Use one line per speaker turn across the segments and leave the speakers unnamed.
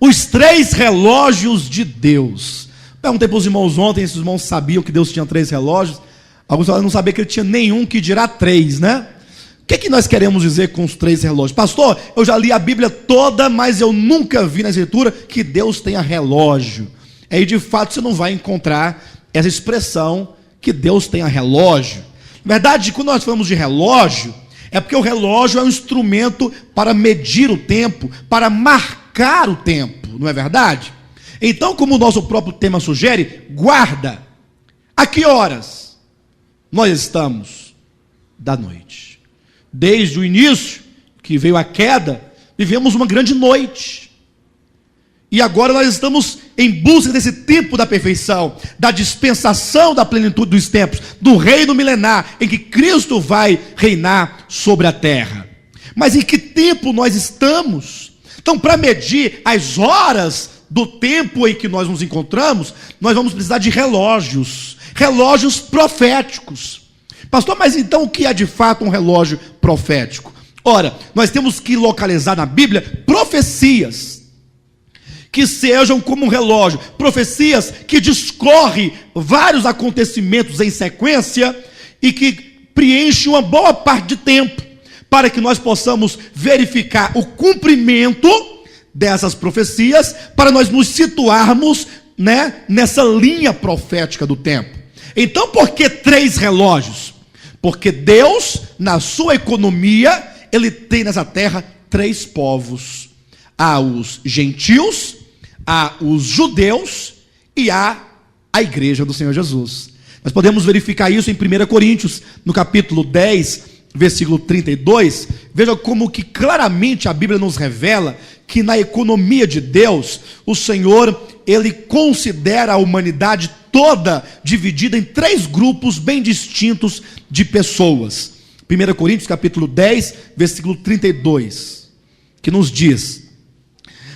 Os três relógios de Deus. Perguntei para os irmãos ontem, esses irmãos sabiam que Deus tinha três relógios. Alguns não sabiam que ele tinha nenhum, que dirá três, né? O que é que nós queremos dizer com os três relógios? Pastor, eu já li a Bíblia toda, mas eu nunca vi na Escritura que Deus tenha relógio. Aí de fato você não vai encontrar essa expressão que Deus tenha relógio. Na verdade, quando nós falamos de relógio, é porque o relógio é um instrumento para medir o tempo, para marcar o tempo, não é verdade? Então, como o nosso próprio tema sugere, guarda. A que horas nós estamos da noite? Desde o início, que veio a queda, vivemos uma grande noite. E agora nós estamos em busca desse tempo da perfeição, da dispensação da plenitude dos tempos, do reino milenar, em que Cristo vai reinar sobre a terra. Mas em que tempo nós estamos? Então, para medir as horas do tempo em que nós nos encontramos, nós vamos precisar de relógios proféticos. Pastor, mas então o que é de fato um relógio profético? Ora, nós temos que localizar na Bíblia profecias que sejam como um relógio, profecias que discorrem vários acontecimentos em sequência e que preenchem uma boa parte de tempo, para que nós possamos verificar o cumprimento dessas profecias, para nós nos situarmos, nessa linha profética do tempo. Então, por que três relógios? Porque Deus, na sua economia, Ele tem nessa terra três povos: há os gentios, há os judeus e há a igreja do Senhor Jesus. Nós podemos verificar isso em 1 Coríntios, no capítulo 10, versículo 32. Veja como que claramente a Bíblia nos revela que na economia de Deus, o Senhor, Ele considera a humanidade toda dividida em três grupos bem distintos de pessoas. 1 Coríntios capítulo 10, versículo 32, que nos diz: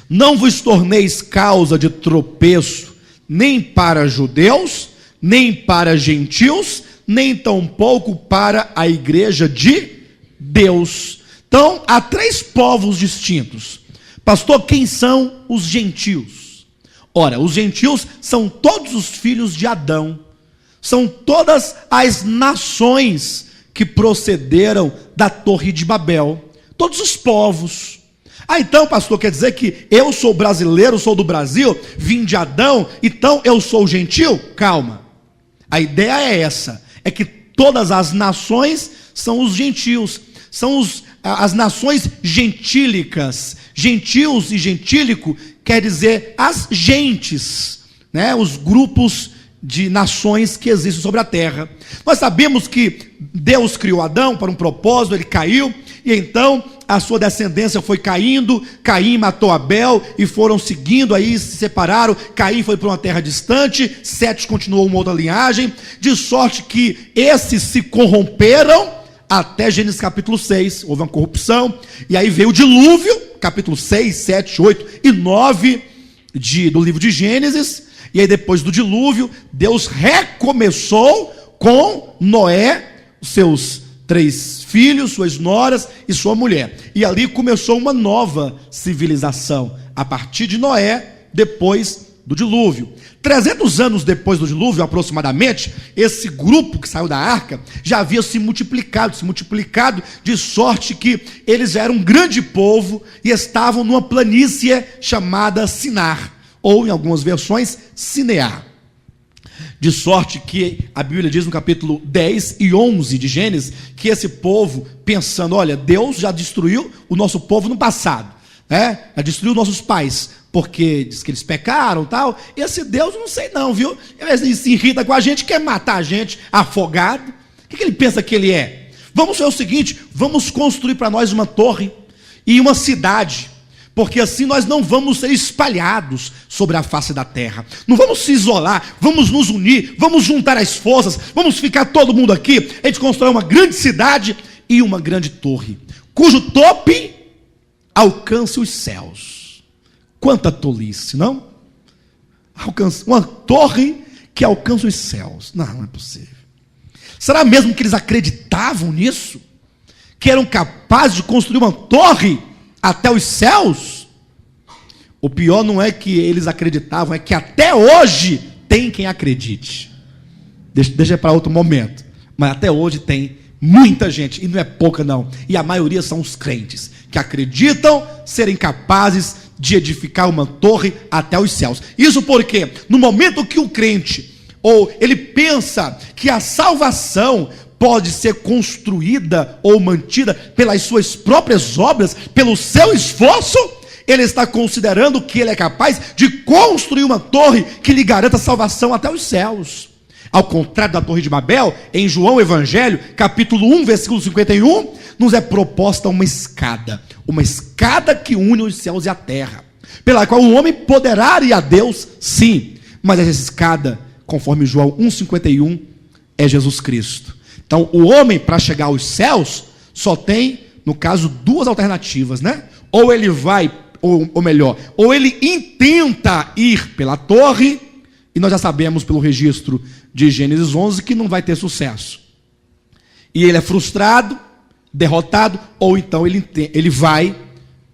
não vos torneis causa de tropeço, nem para judeus, nem para gentios, nem tampouco para a igreja de Deus. Então, há três povos distintos. Pastor, quem são os gentios? Ora, os gentios são todos os filhos de Adão, são todas as nações que procederam da Torre de Babel, todos os povos. Então, pastor, quer dizer que eu sou brasileiro, sou do Brasil, vim de Adão, então eu sou gentil? Calma, a ideia é essa, é que todas as nações são os gentios, são as nações gentílicas. Gentios e gentílico quer dizer as gentes, os grupos de nações que existem sobre a terra. Nós sabemos que Deus criou Adão para um propósito, ele caiu, e então a sua descendência foi caindo. Caim matou Abel e foram seguindo aí, se separaram. Caim foi para uma terra distante, Sete continuou uma outra linhagem, de sorte que esses se corromperam até Gênesis capítulo 6, houve uma corrupção, e aí veio o dilúvio, capítulo 6, 7, 8 e 9 do livro de Gênesis. E aí depois do dilúvio, Deus recomeçou com Noé, seus 3 filhos, suas noras e sua mulher. E ali começou uma nova civilização, a partir de Noé, depois do dilúvio. 300 anos depois do dilúvio, aproximadamente, esse grupo que saiu da arca já havia se multiplicado, de sorte que eles eram um grande povo e estavam numa planície chamada Sinar, ou em algumas versões, Sinear. De sorte que a Bíblia diz no capítulo 10 e 11 de Gênesis, que esse povo, pensando, olha, Deus já destruiu o nosso povo no passado, já destruiu nossos pais, porque diz que eles pecaram e tal, e esse Deus, não sei não, viu, ele se irrita com a gente, quer matar a gente afogado. O que ele pensa que ele é? Vamos fazer o seguinte, vamos construir para nós uma torre e uma cidade, porque assim nós não vamos ser espalhados sobre a face da terra, não vamos se isolar, vamos nos unir, vamos juntar as forças, vamos ficar todo mundo aqui. A gente constrói uma grande cidade e uma grande torre, cujo tope alcance os céus. Quanta tolice, não? Uma torre que alcança os céus. Não é possível. Será mesmo que eles acreditavam nisso? Que eram capazes de construir uma torre até os céus? O pior não é que eles acreditavam, é que até hoje tem quem acredite. Deixa para outro momento. Mas até hoje tem muita gente, e não é pouca não. E a maioria são os crentes, que acreditam serem capazes de edificar uma torre até os céus. Isso porque no momento que o crente, ou ele pensa que a salvação pode ser construída ou mantida pelas suas próprias obras, pelo seu esforço, ele está considerando que ele é capaz de construir uma torre que lhe garanta salvação até os céus. Ao contrário da Torre de Babel, em João Evangelho, capítulo 1, versículo 51, nos é proposta uma escada que une os céus e a terra, pela qual o homem poderá ir a Deus, sim, mas essa escada, conforme João 1,51, é Jesus Cristo. Então, o homem, para chegar aos céus, só tem, no caso, duas alternativas, né? Ou ele vai, ou melhor, ou ele intenta ir pela torre, e nós já sabemos pelo registro de Gênesis 11 que não vai ter sucesso. E ele é frustrado, derrotado, ou então ele vai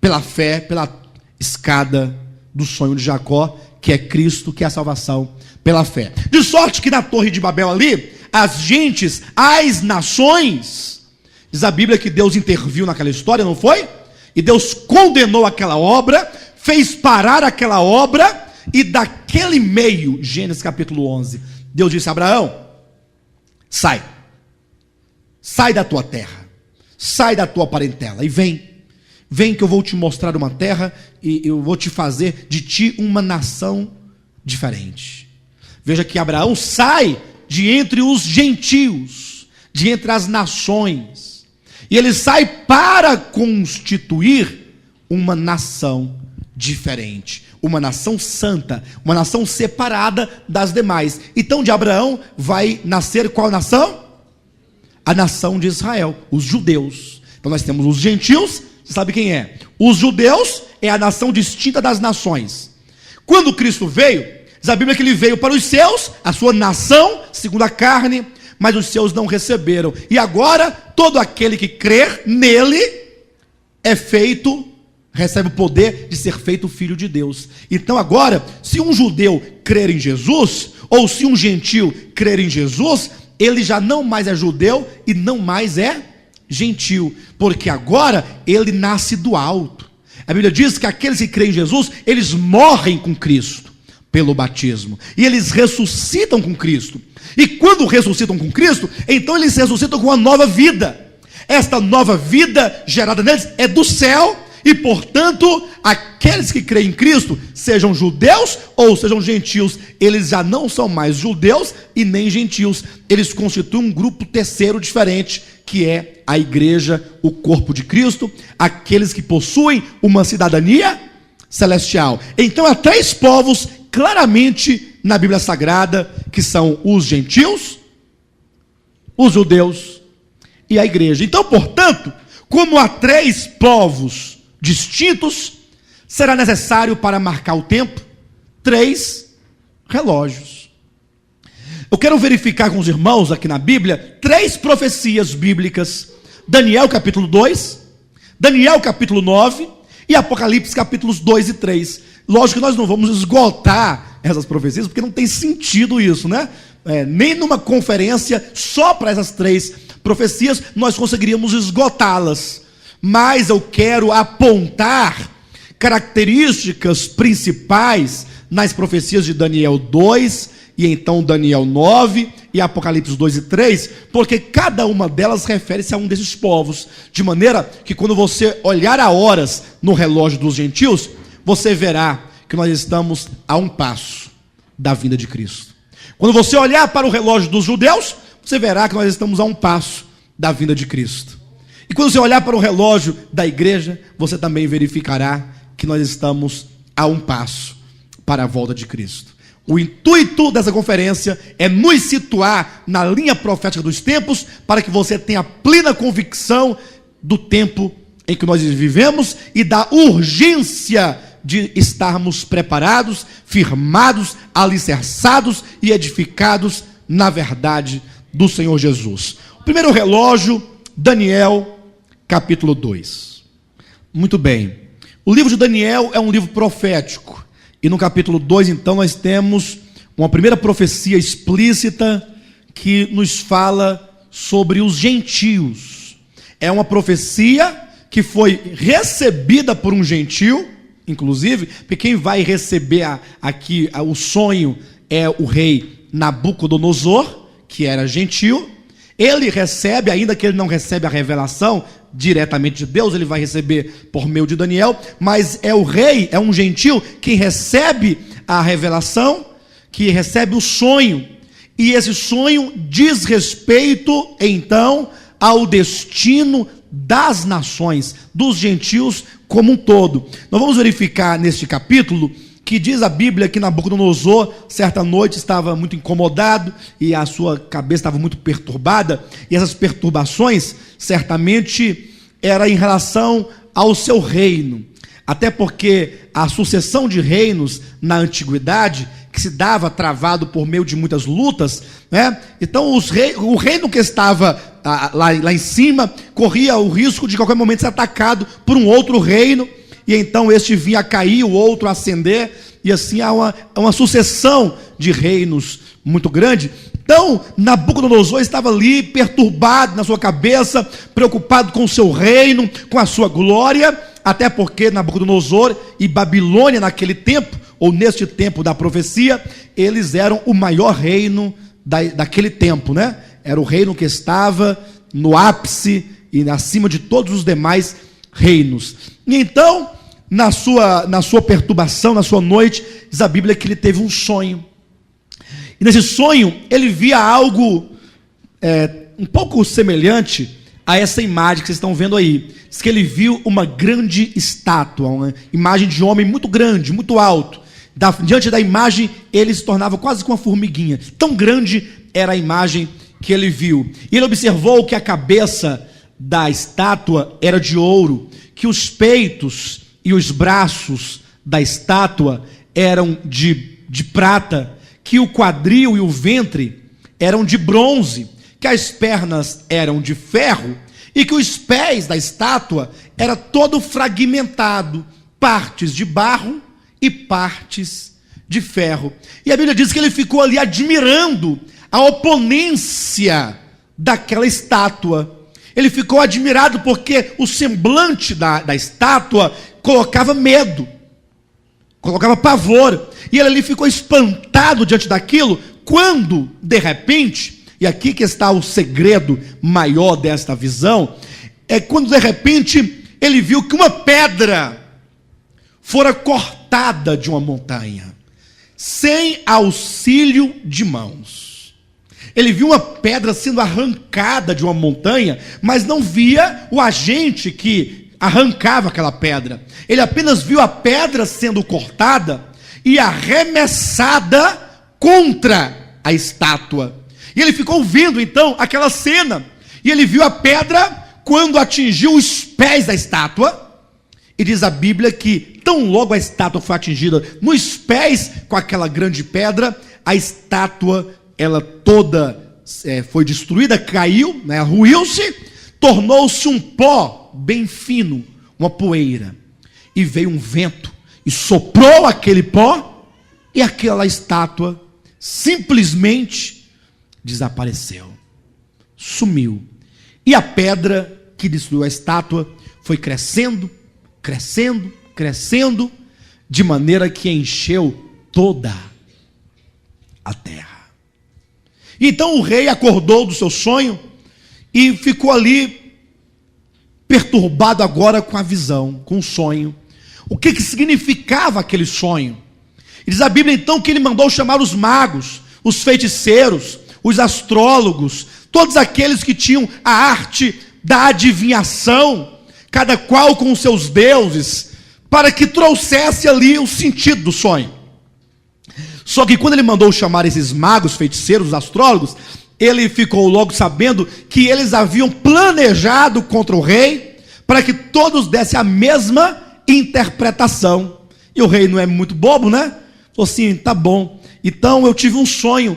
pela fé, pela escada do sonho de Jacó, que é Cristo, que é a salvação pela fé. De sorte que na Torre de Babel ali, as gentes, as nações, diz a Bíblia que Deus interviu naquela história, não foi? E Deus condenou aquela obra, fez parar aquela obra, e daquele meio, Gênesis capítulo 11, Deus disse a Abraão: sai da tua terra, sai da tua parentela, e vem que eu vou te mostrar uma terra, e eu vou te fazer de ti uma nação diferente. Veja que Abraão sai de entre os gentios, de entre as nações, e ele sai para constituir uma nação diferente, uma nação santa, uma nação separada das demais. Então de Abraão vai nascer qual nação? A nação de Israel, os judeus. Então nós temos os gentios, você sabe quem é? Os judeus é a nação distinta das nações. Quando Cristo veio, diz a Bíblia que ele veio para os seus, a sua nação, segundo a carne, mas os seus não receberam. E agora, todo aquele que crer nele recebe o poder de ser feito filho de Deus. Então agora, se um judeu crer em Jesus, ou se um gentio crer em Jesus, ele já não mais é judeu e não mais é gentio, porque agora ele nasce do alto. A Bíblia diz que aqueles que creem em Jesus, eles morrem com Cristo pelo batismo, e eles ressuscitam com Cristo, e quando ressuscitam com Cristo, então eles ressuscitam com uma nova vida. Esta nova vida gerada neles é do céu, e portanto, aqueles que creem em Cristo, sejam judeus ou sejam gentios, eles já não são mais judeus e nem gentios, eles constituem um grupo terceiro diferente, que é a igreja, o corpo de Cristo, aqueles que possuem uma cidadania celestial. Então há três povos claramente na Bíblia Sagrada, que são os gentios, os judeus e a igreja. Então, portanto, como há três povos distintos, será necessário para marcar o tempo 3 relógios. Eu quero verificar com os irmãos aqui na Bíblia 3 profecias bíblicas: Daniel capítulo 2, Daniel capítulo 9 e Apocalipse capítulos 2 e 3. Lógico que nós não vamos esgotar essas profecias, porque não tem sentido isso, né? Nem numa conferência só para essas 3 profecias nós conseguiríamos esgotá-las. Mas eu quero apontar características principais nas profecias de Daniel 2, e então Daniel 9, e Apocalipse 2 e 3, porque cada uma delas refere-se a um desses povos, de maneira que quando você olhar a horas no relógio dos gentios, você verá que nós estamos a um passo da vinda de Cristo. Quando você olhar para o relógio dos judeus, você verá que nós estamos a um passo da vinda de Cristo. E quando você olhar para o relógio da igreja, você também verificará que nós estamos a um passo para a volta de Cristo. O intuito dessa conferência é nos situar na linha profética dos tempos, para que você tenha plena convicção do tempo em que nós vivemos e da urgência de estarmos preparados, firmados, alicerçados e edificados na verdade do Senhor Jesus. O primeiro relógio, Daniel capítulo 2. Muito bem. O livro de Daniel é um livro profético. E no capítulo 2, então, nós temos uma primeira profecia explícita que nos fala sobre os gentios. É uma profecia que foi recebida por um gentio, inclusive, porque quem vai receber aqui o sonho é o rei Nabucodonosor, que era gentio. Ele recebe, ainda que ele não recebe a revelação diretamente de Deus, ele vai receber por meio de Daniel, mas é o rei, é um gentio, quem recebe a revelação, que recebe o sonho, e esse sonho diz respeito, então, ao destino das nações, dos gentios como um todo. Nós vamos verificar neste capítulo, que diz a Bíblia que Nabucodonosor, certa noite, estava muito incomodado e a sua cabeça estava muito perturbada, e essas perturbações, certamente, era em relação ao seu reino, até porque a sucessão de reinos na antiguidade, que se dava travado por meio de muitas lutas, né? Então o reino que estava lá em cima, corria o risco de qualquer momento ser atacado por um outro reino, e então este vinha a cair, o outro a ascender, e assim há uma sucessão de reinos muito grande. Então Nabucodonosor estava ali perturbado na sua cabeça, preocupado com o seu reino, com a sua glória, até porque Nabucodonosor e Babilônia naquele tempo, ou neste tempo da profecia, eles eram o maior reino daquele tempo, né? Era o reino que estava no ápice e acima de todos os demais reinos. E então, na sua perturbação, na sua noite, diz a Bíblia que ele teve um sonho. E nesse sonho, ele via algo um pouco semelhante a essa imagem que vocês estão vendo aí. Diz que ele viu uma grande estátua, uma imagem de homem muito grande, muito alto. Diante da imagem, ele se tornava quase com uma formiguinha. Tão grande era a imagem que ele viu. E ele observou que a cabeça da estátua era de ouro, que os peitos e os braços da estátua eram de prata, que o quadril e o ventre eram de bronze, que as pernas eram de ferro e que os pés da estátua era todo fragmentado, partes de barro e partes de ferro. E a Bíblia diz que ele ficou ali admirando a oponência daquela estátua. Ele ficou admirado porque o semblante da estátua colocava medo, colocava pavor, e ele ali ficou espantado diante daquilo, quando, de repente, e aqui que está o segredo maior desta visão, é quando de repente ele viu que uma pedra fora cortada de uma montanha, sem auxílio de mãos. Ele viu uma pedra sendo arrancada de uma montanha, mas não via o agente que arrancava aquela pedra. Ele apenas viu a pedra sendo cortada e arremessada contra a estátua. E ele ficou vendo então aquela cena, e ele viu a pedra quando atingiu os pés da estátua, e diz a Bíblia que tão logo a estátua foi atingida nos pés com aquela grande pedra, a estátua ela toda foi destruída, caiu, né, ruiu-se, tornou-se um pó bem fino, uma poeira, e veio um vento e soprou aquele pó, e aquela estátua simplesmente desapareceu, sumiu. E a pedra que destruiu a estátua foi crescendo, crescendo, crescendo, de maneira que encheu toda a terra. Então o rei acordou do seu sonho e ficou ali perturbado agora com a visão, com o sonho. O que significava aquele sonho? E diz a Bíblia então que ele mandou chamar os magos, os feiticeiros, os astrólogos, todos aqueles que tinham a arte da adivinhação, cada qual com os seus deuses, para que trouxesse ali o sentido do sonho. Só que quando ele mandou chamar esses magos, feiticeiros, astrólogos, ele ficou logo sabendo que eles haviam planejado contra o rei, para que todos dessem a mesma interpretação. E o rei não é muito bobo, né? Falou assim, tá bom, então eu tive um sonho,